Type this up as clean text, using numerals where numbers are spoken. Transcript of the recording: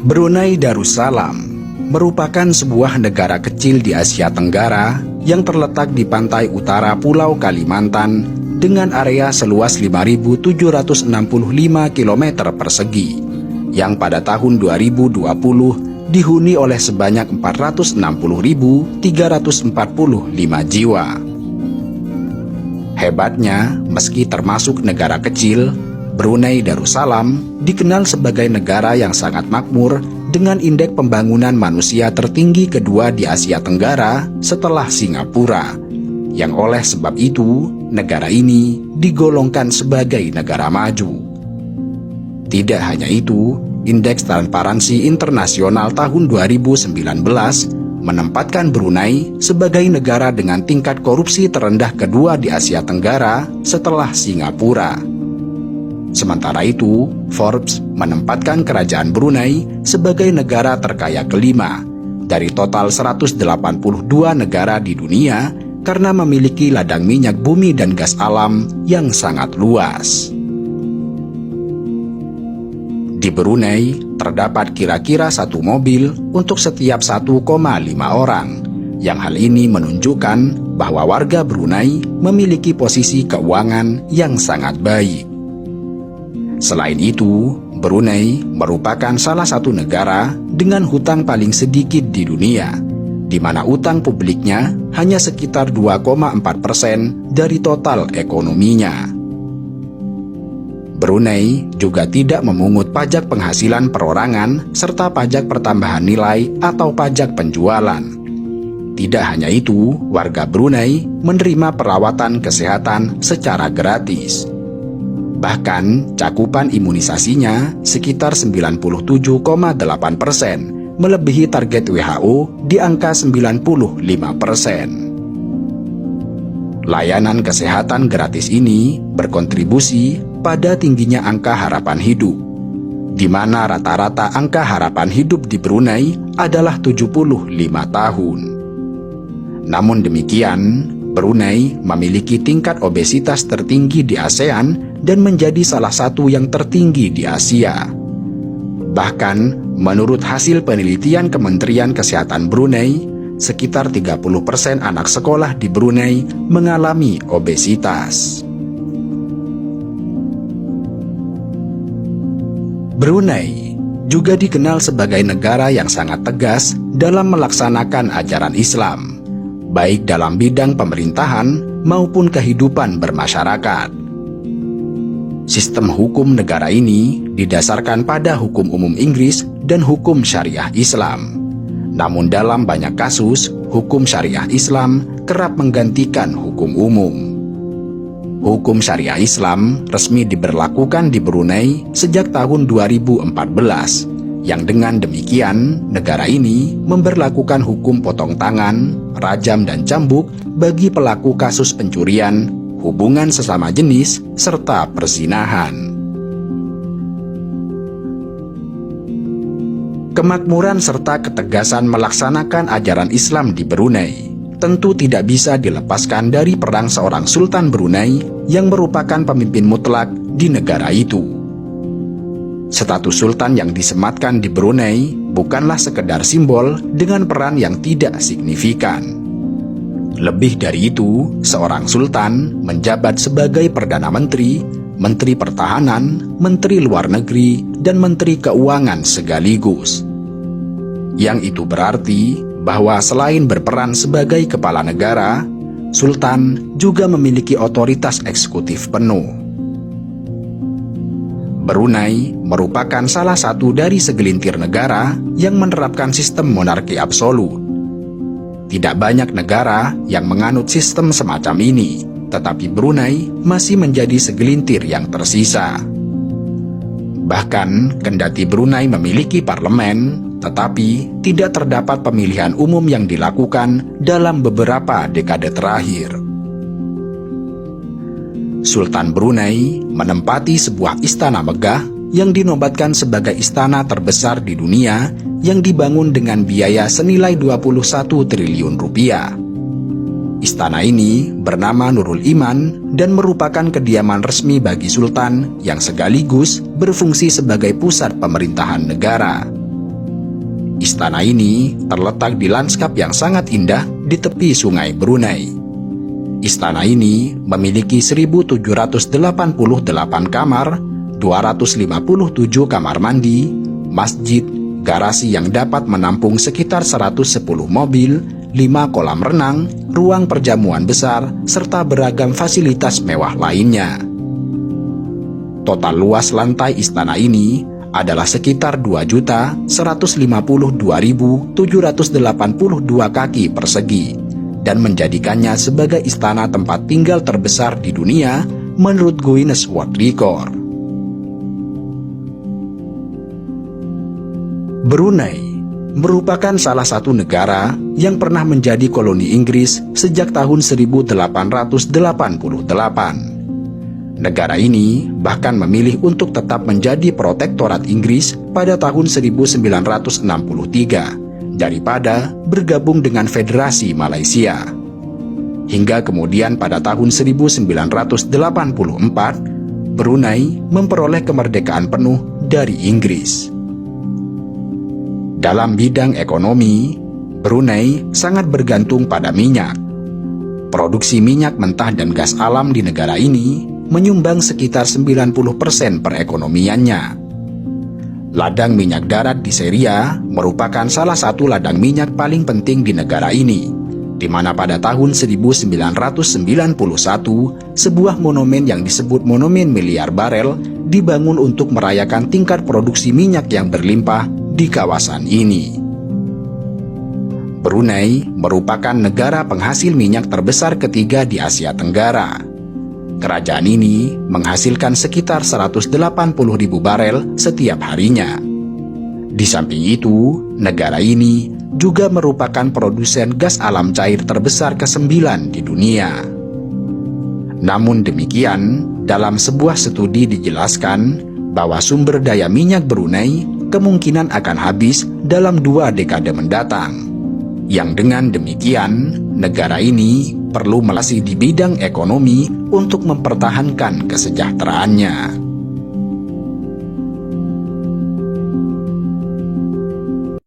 Brunei Darussalam merupakan sebuah negara kecil di Asia Tenggara yang terletak di pantai utara Pulau Kalimantan dengan area seluas 5.765 km persegi, yang pada tahun 2020 dihuni oleh sebanyak 460.345 jiwa. Hebatnya, meski termasuk negara kecil, Brunei Darussalam dikenal sebagai negara yang sangat makmur dengan indeks pembangunan manusia tertinggi kedua di Asia Tenggara setelah Singapura, yang oleh sebab itu negara ini digolongkan sebagai negara maju. Tidak hanya itu, Indeks Transparansi Internasional tahun 2019 menempatkan Brunei sebagai negara dengan tingkat korupsi terendah kedua di Asia Tenggara setelah Singapura. Sementara itu, Forbes menempatkan kerajaan Brunei sebagai negara terkaya kelima dari total 182 negara di dunia karena memiliki ladang minyak bumi dan gas alam yang sangat luas. Di Brunei, terdapat kira-kira satu mobil untuk setiap 1,5 orang, yang hal ini menunjukkan bahwa warga Brunei memiliki posisi keuangan yang sangat baik. Selain itu, Brunei merupakan salah satu negara dengan hutang paling sedikit di dunia, di mana utang publiknya hanya sekitar 2,4% dari total ekonominya. Brunei juga tidak memungut pajak penghasilan perorangan serta pajak pertambahan nilai atau pajak penjualan. Tidak hanya itu, warga Brunei menerima perawatan kesehatan secara gratis. Bahkan, cakupan imunisasinya sekitar 97,8%, melebihi target WHO di angka 95%. Layanan kesehatan gratis ini berkontribusi pada tingginya angka harapan hidup, di mana rata-rata angka harapan hidup di Brunei adalah 75 tahun. Namun demikian, Brunei memiliki tingkat obesitas tertinggi di ASEAN dan menjadi salah satu yang tertinggi di Asia. Bahkan, menurut hasil penelitian Kementerian Kesehatan Brunei, sekitar 30% anak sekolah di Brunei mengalami obesitas. Brunei juga dikenal sebagai negara yang sangat tegas dalam melaksanakan ajaran Islam, baik dalam bidang pemerintahan maupun kehidupan bermasyarakat. Sistem hukum negara ini didasarkan pada hukum umum Inggris dan hukum syariah Islam. Namun dalam banyak kasus, hukum syariah Islam kerap menggantikan hukum umum. Hukum syariah Islam resmi diberlakukan di Brunei sejak tahun 2014, yang dengan demikian negara ini memberlakukan hukum potong tangan, rajam dan cambuk bagi pelaku kasus pencurian, hubungan sesama jenis, serta perzinahan. Kemakmuran serta ketegasan melaksanakan ajaran Islam di Brunei tentu tidak bisa dilepaskan dari peran seorang Sultan Brunei yang merupakan pemimpin mutlak di negara itu. Status Sultan yang disematkan di Brunei bukanlah sekedar simbol dengan peran yang tidak signifikan. Lebih dari itu, seorang sultan menjabat sebagai Perdana Menteri, Menteri Pertahanan, Menteri Luar Negeri, dan Menteri Keuangan sekaligus. Yang itu berarti bahwa selain berperan sebagai kepala negara, Sultan juga memiliki otoritas eksekutif penuh. Brunei merupakan salah satu dari segelintir negara yang menerapkan sistem monarki absolut. Tidak banyak negara yang menganut sistem semacam ini, tetapi Brunei masih menjadi segelintir yang tersisa. Bahkan, kendati Brunei memiliki parlemen, tetapi tidak terdapat pemilihan umum yang dilakukan dalam beberapa dekade terakhir. Sultan Brunei menempati sebuah istana megah yang dinobatkan sebagai istana terbesar di dunia yang dibangun dengan biaya senilai 21 triliun rupiah. Istana ini bernama Nurul Iman dan merupakan kediaman resmi bagi Sultan yang sekaligus berfungsi sebagai pusat pemerintahan negara. Istana ini terletak di lanskap yang sangat indah di tepi sungai Brunei. Istana ini memiliki 1.788 kamar, 257 kamar mandi, masjid, garasi yang dapat menampung sekitar 110 mobil, 5 kolam renang, ruang perjamuan besar, serta beragam fasilitas mewah lainnya. Total luas lantai istana ini adalah sekitar 2.152.782 kaki persegi dan menjadikannya sebagai istana tempat tinggal terbesar di dunia menurut Guinness World Record. Brunei merupakan salah satu negara yang pernah menjadi koloni Inggris sejak tahun 1888. Negara ini bahkan memilih untuk tetap menjadi protektorat Inggris pada tahun 1963 daripada bergabung dengan Federasi Malaysia. Hingga kemudian pada tahun 1984, Brunei memperoleh kemerdekaan penuh dari Inggris. Dalam bidang ekonomi, Brunei sangat bergantung pada minyak. Produksi minyak mentah dan gas alam di negara ini menyumbang sekitar 90% perekonomiannya. Ladang minyak darat di Seria merupakan salah satu ladang minyak paling penting di negara ini, di mana pada tahun 1991 sebuah monumen yang disebut Monumen Miliar Barel dibangun untuk merayakan tingkat produksi minyak yang berlimpah di kawasan ini. Brunei merupakan negara penghasil minyak terbesar ketiga di Asia Tenggara. Kerajaan ini menghasilkan sekitar 180.000 barel setiap harinya. Di samping itu, negara ini juga merupakan produsen gas alam cair terbesar ke-9 di dunia. Namun demikian, dalam sebuah studi dijelaskan bahwa sumber daya minyak Brunei kemungkinan akan habis dalam 2 dekade mendatang. Yang dengan demikian, negara ini perlu melasi di bidang ekonomi untuk mempertahankan kesejahteraannya.